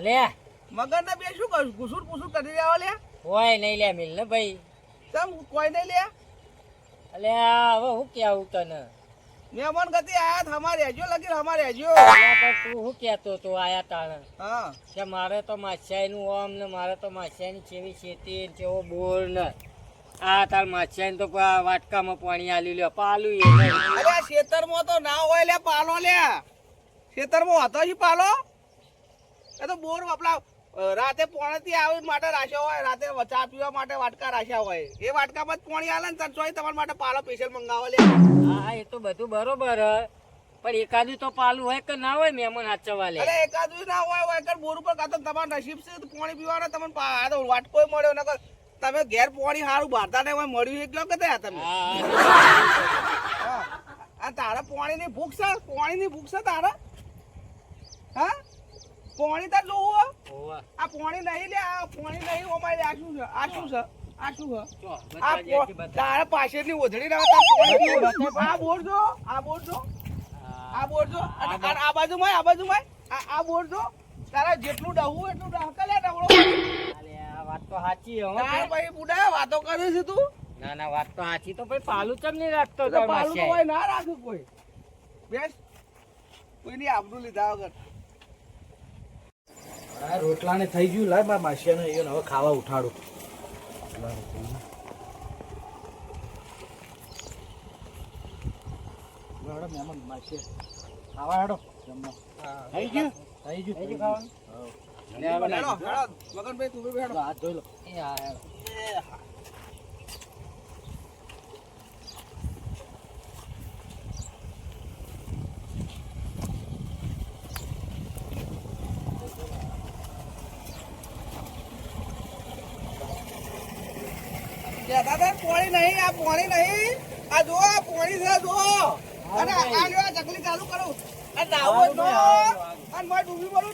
અલે મગર ને બે શું કરું ઘુસુર પૂસુર કરી રહ્યા લે કોઈ નહીં લે મિલ ને ભાઈ તમ કોઈ નહીં લે અલે હવે હું કેવું તને મહેમાન ગતિ આયા હમારે હેજો લગી હમારે હેજો અલ્યા પણ તું શું કહેતો તો આયા તાણે હા કે મારે તો માછાઈનું ઓમ ને મારે તો માછાઈની ચેવી ખેતી ને કેવો બોર ને આ તાર માછાઈને તો વાટકામાં પાણી આલ્યું લ્યો પાલું એ નહીં અરે ખેતરમાં તો ના હોય લે પાલો લે ખેતરમાં હતો છે પાલો એ તો બોર આપલા રાતે પોણેથી આવી માટે રાખ્યો હોય રાતે ચા પીવા માટે વાટકા રાખ્યા હોય એ વાટકામાં જ પાણી આલે ને તરસોય તમારા માટે પાલો સ્પેશિયલ મંગાવો લે હા એ તો બધું બરોબર હે પણ એકાદું તો પાલું હોય કે ના હોય મહેમાન હાચવા લે અરે એકાદું ના હોય કર બોર ઉપર કાતો તમારા નસીબ છે તો પાણી પીવાનો તમને આ તો વાટકોય મળ્યો નકર તમે ઘેર પાણી હારું ભારતા ને મળ્યું એકલો કે તમે આ તારા પાણીની ભૂખ છે પાણીની ભૂખ છે તારા હા પાણી તાર જોવું આ પાણી નહીં લે આ પાણી નહીં અમારે આ શું છે આ શું છે આ શું છે તારા પાછળની ઓધડી ના આ બોર જો આ બોર જો આ બોર જો આ બાજુમાં આ બોર જો તારા જેટલું ડહવું એટલું ડહકલે ડવળો આ વાત તો સાચી હો તાર ભાઈ બુડા વાતો કરે છે તું ના વાત તો સાચી તો ભાઈ પાલું ચમ નહીં રાખતો પાલું તો હોય ના રાખે કોઈ બેસ કોઈની આબરૂ લીધા વગર આ રોટલાને થઈ ગયું લાય મારા માસિયાને એને હવે ખાવા ઉઠાડું હેડો મહેમાન માસિયા ખાવા હેડો જમવા થઈ ગયું ખાવાનું મગનભાઈ તું બી હેડો હાથ ધોઈ લો પાણી નહીં આ પાણી નહીં આ જો પાણી છે જો અને આ જો ચકલી ચાલુ કરું આ દાવો જો અને માર ડૂબી મળો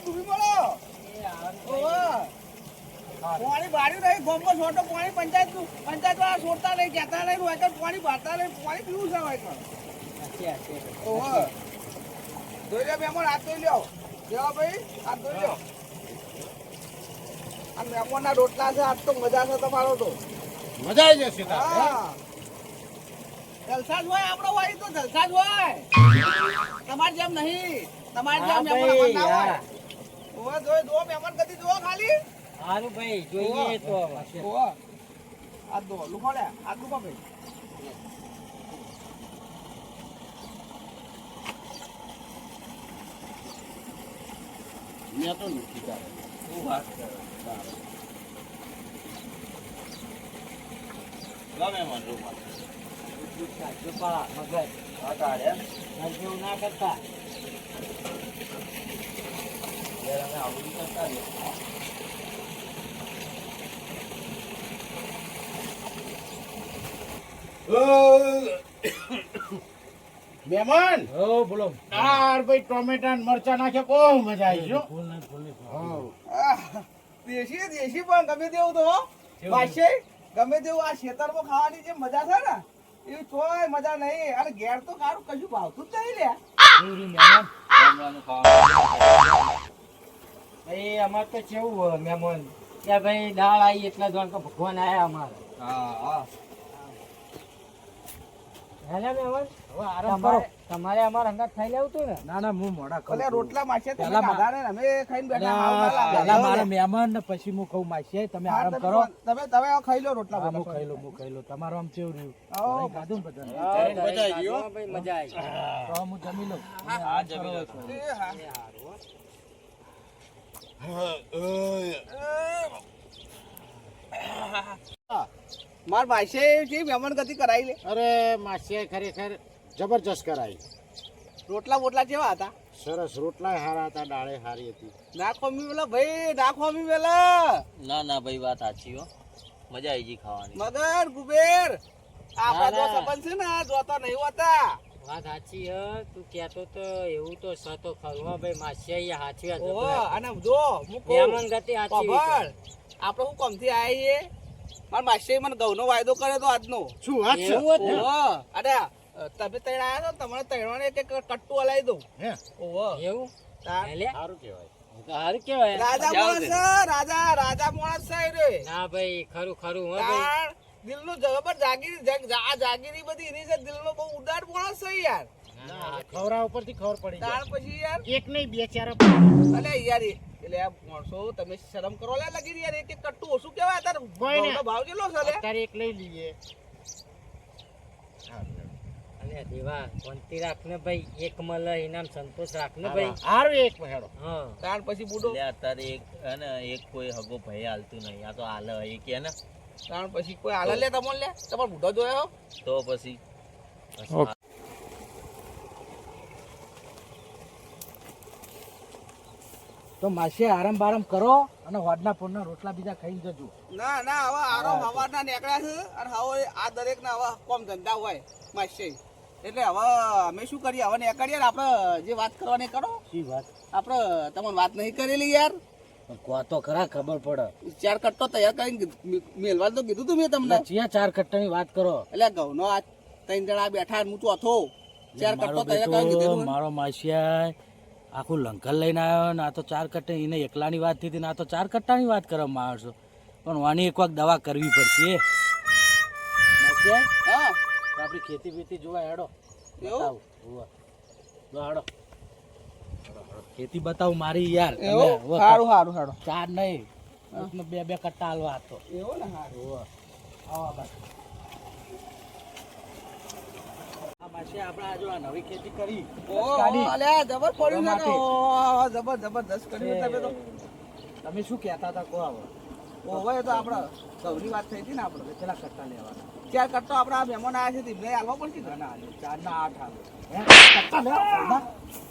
પાણી બાળ્યું નહીં ગોમમાં છોટો પાણી પંચાયત વાળા છોડતા નહીં કહેતા નહીં હોય પાણી ભરતા નહીં પાણી પીવું છે હોય ધોઈ લો મહેમાન હાથ ધોઈ લ્યો કેવા ભાઈ હાથ ધોઈ લ્યો આ મહેમાન ના રોટલા છે આજ તો મજા છે તમારો તો મજા આવી જશે જલસા જ હોય આપણો હોય તો જલસા જ હોય તમારે જેમ નહીં તમારે જેમ મહેમાન ના હોય ઓવા જોઈ દો મહેમાન કદી દો ખાલી સારું ભાઈ જોઈએ તો ઓવા આ દો લુખોડે આ લુખો ભાઈ મેં તો નથી કરે તું વાત કરે મહેમાન રૂમમાં મગર જેવું ના કરતા મહેમાન હો બોલો યાર ભાઈ ટોમેટા ને મરચા નાખે બહુ મજા આવી જો દેશી પણ ગમે તેવું તો પાછે ગમે તેવું આ ખેતરમાં ખાવાની જે મજા છે ને એવી કોઈ મજા નહીં અને ઘેર તો કારું કશું ભાવતું જ નહીં લે એ અમાર તો કેવું હોય મહેમાન કે ભાઈ દાળ આવી એટલા જણ કે ભગવાન આયા અમારે હેલે મહેમાન હવે આરામ કરો તમારે અમાર હંગાત ખાઈ લેવું તું ને ના ના હું મોડા ખાઉં ઓલે રોટલા માસે તમે પેલા ખાધા ને અમે ખાઈને બેઠા હાવ ના લાગે. પેલા મારા મહેમાન ને પછી હું ખાઉં માસી તમે આરામ કરો તમે ખાઈ લો રોટલા હા, હું ખાઈ લો તમારું આમ કેવું રહ્યું આવો. ભાઈ ખાધું ને બધાને? મજા આવી ગઈ ભાઈ મજા આવી તો હું જમી લઉં એ હા. માર માસે છે મહેમાન ગતિ કરાવી લે અરે માસી ખરેખર જબરજસ્ત કરાઈ રોટલા બોટલા કેવા હતા સરસ રોટલા હારા હતા દાળે હારી હતી નાખો મી વેલા ભાઈ નાખો મી વેલા ના ભાઈ વાત સાચી હો મજા આવી ગઈ ખાવાની મગર કુબેર આપડા જો સંબંધ છે ને જોતો નહીં હોતા વાત સાચી હે તું કહેતો તો એવું તો સતો ખરવા ભાઈ માસિયા હાચી વાત ઓહો અને જો હું કહું મહેમાન ગતિ સાચી ખબર આપણે હું કોમથી આવીએ મારા માસી મને ઘઉંનો વાયદો કર્યો તો આજનો શું વાત છે એવું હતું? ઓહો અરે તમે તૈણ આયા છો તમને તૈણવાને એક કટ્ટુ હલાવી દઉં હે ઓહો એવું તાર હેલે સારું કહેવાય સારું કેવાય. રાજા મજા માણસ આવશે. છે, રાજા માણસ છે એ રે. ના ભાઈ ખરું ખરું હો ભાઈ. તાણ દિલનું જબર આ જાગીરી બધી એની છે, દિલનો બહુ ઉદાર માણસ છે યાર. ખવરા ઉપરથી ખબર પડી જાય. તાણ પછી યાર એક નહીં બે ચાર અલે યાર એટલે આ માણસો તમે શરમ કરો લે લગી યાર, એક એક કટ્ટુ ઓછું કહેવાય તાર કોઈ ને. ભાવનો ભાવ કેટલો છે લે? અત્યારે એક લઈ લઈએ. અલે દેવા શાંતિ રાખ ને ભાઈ, એક મળે ઇનામ સંતોષ રાખ ને ભાઈ. હારું એક હેડો. હા તાણ પછી બુડો એટલે અત્યારે એક હે ને એક કોઈ હગો ભાઈ હાલતું નહીં, આ તો હાલે એ કે ને તાણ પછી કોઈ હાલે લે તમને લે તમાર બુડો જોયો તો પછી તો માસી આરામ બારામ કરો અને વાડના પૂરના રોટલા બીજા ખાઈને જજો. ના ના હવે આરામ હવારના નીકળ્યા છે અને હવે આ દરેક ના હવે કોમ ધંધા હોય માસે, એટલે હવે અમે શું કરીએ, હવે નીકળીએ ને આપણે જે વાત કરવાની કરો. શી વાત? આપણે તમને વાત નહીં કરેલી યાર, કહો તો ખરા ખબર પડે. 4 કટ્ટો તૈયાર કરીને મેલવાનું તો કીધું તું મેં તમને. ચિયા 4 કટ્ટાની વાત કરો? એટલે ઘઉંનો આ 3 જણા બેઠા હું ચોથો 4 કટ્ટો મારો તૈયાર કરીને બેટો, કીધું. મારો માસિયા આખું લંકલ લઈને આવ્યો ને આ તો 4 કટ્ટા એને એકલાની વાત થઈ હતી ને આ તો 4 કટ્ટાની વાત કરવા માણસો. પણ વાની એક વખત દવા કરવી પડશે. માસિયા હા તો આપણી ખેતી બેતી જોવા હેડો. એવું? બતાવું. હોવે. જો હેડો. ખેતી બતાવું મારી યાર. તમે એવું હોવે. સારું સારું સારું 4 નહીં, એકને 2 કટ્ટા હાલવા હતો. એવું ને સારું. હોવે. આવો બસ. આ માસિયા આપણે આ જો આ નવી ખેતી કરી. કાઢી. અલ્યા જબર પડ્યું છે ને. ટમાટી. ઓહો, જબરદસ્ત કર્યું તમે તો. તમે શું કહેતા હતા કહો હવે? ઓવે તો આપણે સૌની વાત થઈ હતી ને આપણે. કેટલા કટ્ટા લેવાના? 4 કટ્ટો આપણે આ મહેમાન આવ્યા છે તેમને હાલવા પડશે ને. ના ના 4 ના 8 હાલો. હે? કટ્ટા લેવા?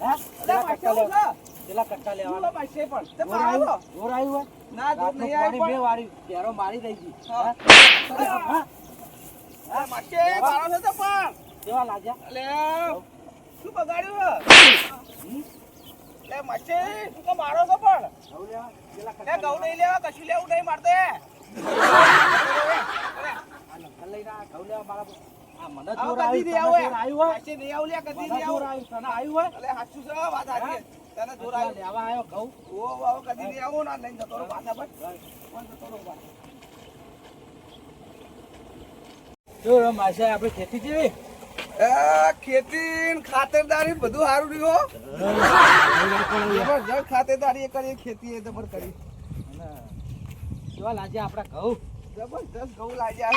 હે? અલ્યા, કેટલા કટ્ટા પાછળ લેવા? છે. કેટલા કટ્ટા જુઓ લેવાના? પાછળ પણ. તે જોર પાડો. આવ્યું? જોર આવ્યું હોય? ના, જોર રાતનું નહીં આવ્યું પાણી બે પણ. વાળી કેરો મારી દઈ ગઈ. હા. હે? હા? આ પાછળ પાડો છે તે પણ. કેવા લાગ્યા? અલ્યા, શું બગાડ્યું હે? લે મચ્છી તું તો મારો છો પણ. ઘઉં લેવા? કેટલા લે કટ્ટા ઘઉં લેવા? નહીં લેવા, કશું લેવું નહીં મારતે. આ લંકન લઈને આ ઘઉં લેવા મારા આ મને આવો જોર કદી આવ્યું, નહીં તને આવું જોર આવ્યું હોય? પાછી નહીં આવું લે, કદી મને નહીં જોર આવું. આવ્યું, તને આવ્યું હોય? અલે સાચું છે, વાત સાચી. તને જોર આ આવ્યું. લેવા આવ્યો ઘઉં? ઓ આવો કદી નહીં આવું ના લઈને જતો રહો પાછા બસ. પણ જતો રહો પાછા. જો માસે આપણે ખેતી જેવી ખેતી ને ખાતરદારી ને બધું સારું રહ્યું જબરજસ્ત ખાતરદારી એ કરી, ખેતી એ જબર કરી, કેવા લાગ્યા આપણા ઘઉં? જબરજસ્ત ઘઉં લાગ્યા.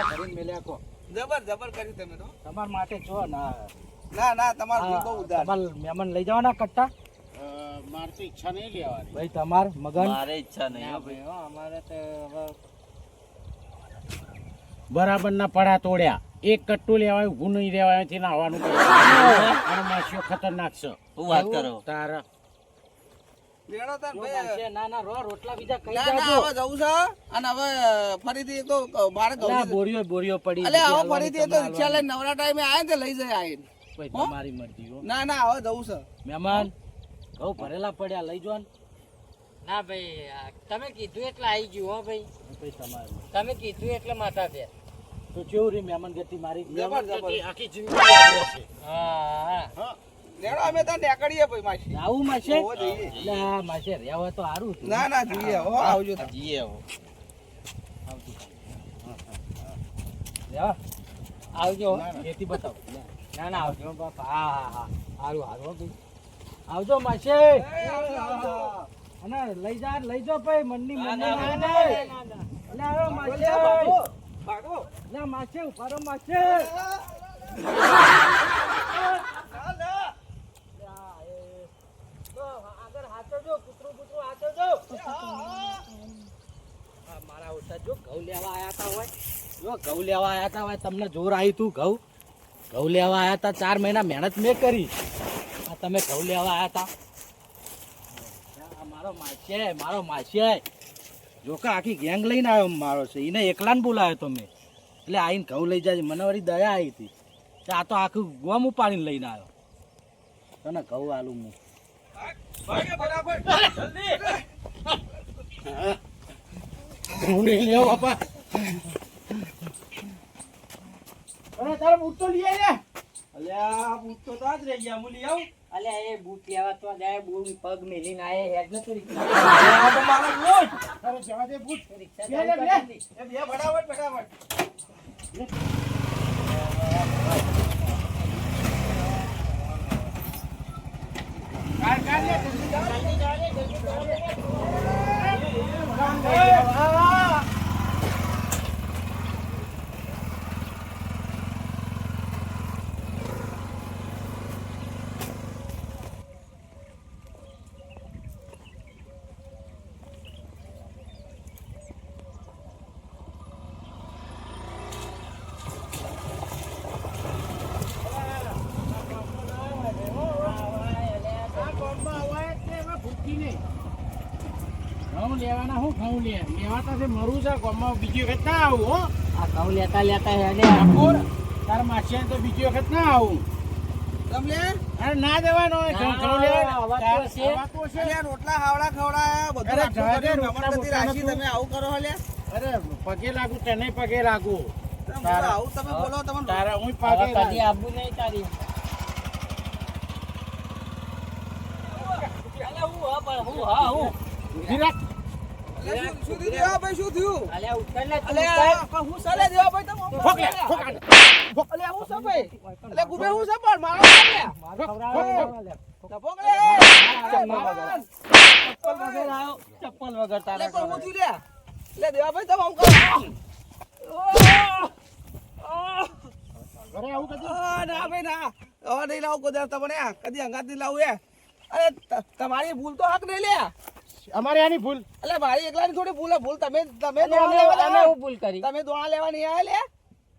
કરીને મેલ્યા કહો. જબર કર્યું તમે તો. તમારા માટે છો ના ના ના તમારું દિલ બહુ ઉદાર. તમારે મહેમાન લઈ જવાના કટ્ટા? મારે તો ઈચ્છા નહીં લેવાની. ભાઈ તમાર મગન મારે ઈચ્છા નહીં ના હો ભાઈ. ભાઈ હો, અમારે તો હવે બરાબર ના પડા તોડ્યા. એક કટ્ટું લેવાય ઊભું નહીં રહેવાય છે ને આવવાનું અને માછીઓ ખતરનાક છે. શું વાત કરો? તારા લેણો તાર જો ભાઈ. માછીએ ના ના રોટલા બીજા ખાઈ ના ના જાજો. હવે જવું છે અને હવે ફરીથી એક તો મારે ના, ઘઉં બોરીઓ બોરીઓ પડી અલે હવે હાલવાની, ફરીથી એ તો તમારે રિક્ષા લઈને નવરા ટાઈમે આવે ને તે લઈ જાય આવીને. ભાઈ તમારી મરજી હો. ના ના હવે જવું છે. મહેમાન ઘઉં ભરેલા પડ્યા લઈ જો ને. ના ભાઈ આ તમે કીધું એટલે આવી ગયું હો ભાઈ. ભાઈ તમારે તમે કીધું એટલે માથા પે. તો કેવું રે મહેમાન ગતિ મારી જબર, જબર. આખી જિંદગી યાદ રહેશે. હા લેણો અમે તો નીકળીએ ભાઈ માસી. આવું માસે? હોવો જોઈએ. એટલે આ માસે રહ્યા હોય તો સારું હતું. ના ના જોઈએ હો આવજો તમે. જીએ હો. રહ્યા? આવજો હો. ખેતી બતાવો. ના ના આવજો બાપા. હા હા હા સારું સારું હો ભાઈ. આવજો માસે. આવજો. અને લઈ જો ભાઈ મનની ના, મનની ના, ના ના, જાય. ના, ના. અલે આવો માસે. ભાગો, ભાગો. લે માસે ઉભારો માસે. આગળ હાચવજો, કૂતરું બૂતરું હાચવજો. આ મારા ઓછા જો ઘઉં લેવા આયા તા હોય. જો ઘઉં લેવા આયા તા હોય, તમને જોર આવી તું ઘઉં લેવા આયા તા. 4 મહિના મહેનત મેં કરી. આ તમે ઘઉં લેવા આયા તા. આ મારો માસે જો કે આખી ગેંગ લઈને આવ્યો મારો છે. એને એકલાને બોલાવ્યો તો મેં. એટલે આઈને ઘઉં લઈ જાય. મને વળી દયા આવી હતી. આ તો આખું ગોમ ઉપાડીને લઈને આવ્યો. તને ઘઉં આલું હું. ભાગે બરાબર. જલ્દી. હું નહીં લેવો બાપા. અરે તારે બૂટ તો લઈ આવ્યા. અલ્યા બૂટ તો તાજ રહી ગયા, હું લઈ આવું. અલ્યા એ બૂટ લેવા તો જાય બૂટ પગ મેલીને આયે હેડ નતો રિક્ષા આ તો મારો બૂટ. અરે જવા દે ભૂત. રિક્ષા લે, ચાલુ લે, કરી દીધી. એ બે ફટાફટ ફટાફટ. કાઢ, કાઢ લે, જલ્દી કાઢ. જલ્દી જાઓ રે, જલ્દી જાઓ રે. આ ગામમાં હોય એટલે એમાં ભૂખી નહીં. ઘઉં લેવાના હું ઘઉં લે લેવાતા છે મરું છે ગામમાં બીજી વખત ના આવું હો આ ઘઉં લેતા લેતા હેડે ઠાકોર તાર માસિયા તો બીજી વખત ના આવું. તમને અરે ના દેવાનો ઘઉં લેવાના આવા તો છે. આવા તો છે. અલ્યા રોટલા હાવડા ખવડાયા બધું અરે આટલું જવા દે, કર્યું, રોટલા નમન નથી બોટલા રાખી, નતું. તમે આવું કરો અલ્યા. અરે પગે લાગુ તને પગે લાગુ તમે તારા- આવું તમે બોલો તમે તારા હું હવે પગે કદી આબુ નહીં તારી અલ્યા હું હા પણ હું હા હું ઊભી રાખ. અલ્યા, શું થયું દેવાભાઈ, શું થયું? અલ્યા ઉતર ને તું અલ્યા, ઉતર. પણ હું સલે દેવાભાઈ, તમે આમ ફોક લે, કરો ફોક અલ્યા. આને. અલ્યા, હું છે ભાઈ? અલ્યા, ગુબે હું છે પણ મારો છે અલ્યા. ડફોક લે. ચપ્પલ વગર આવ્યો ચપ્પલ વગર તારે અલ્યા, પણ હું થયું લ્યા? અલ્યા, દેવાભાઈ, તમે આમ કરો. ઘરે આવું કદી ના ભાઈ ના, હવે નહીં લાવું કોઈ દાડો તમને આ. કદી હંગાત નહીં લાવું એ. અરે તમારી ભૂલ તો હક નહીં લે. અમારે આની ભૂલ. એટલે મારી એકલાની થોડી ભૂલ હે. ભૂલ તમે અમે દોણા લેવા અમે આવ્યા. હું ભૂલ કરી તમે દોણા લેવા નહીં આવ્યા લે.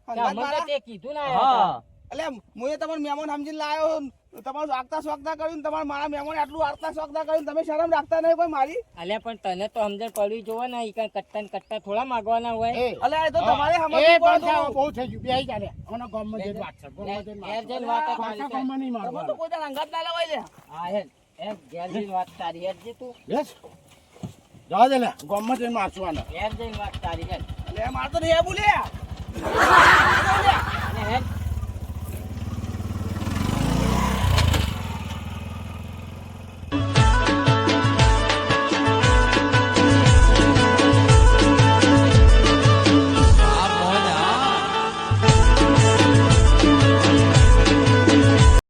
હંગાત અમને તો મારા. તે કીધું ને આયા એટલે હું એ તમારું મહેમાન સમજીને લાવ્યો. તમારું આગતા સ્વાગતા કર્યું ને તમારા મારા મહેમાન આટલું આગતા સ્વાગતા કર્યું ને તમે શરમ રાખતા નહીં કોઈ મારી. હતા. અલ્યા પણ તને તો સમજણ પડવી જોવે ને ઈ કાંઈ કટ્ટા ને કટ્ટા થોડા માગવાના હોય એ અલ્યા એ તો તમારે એ સમજવું બંધ પડે થાવ, તો. બહુ થઈ ગયું બેહી જા લે. આનો ગામમાં જઈને વાત છે ગામમાં જઈને ઘેર વાત જઈને છે. વાત પાછા તારી ગામમાં નહીં તમે તો મારવાનું. કોઈ દાડો હંગાત ના લેવાય લે. હા હેડ ઘેર જઈને વાત તારી હેડ જે તું યસ જવા દે લે ગામમાં જઈને મારશું ઘેર જઈને વાત તારી હેડ એટલે મારે તો નહીં આવું લે. અને હેડ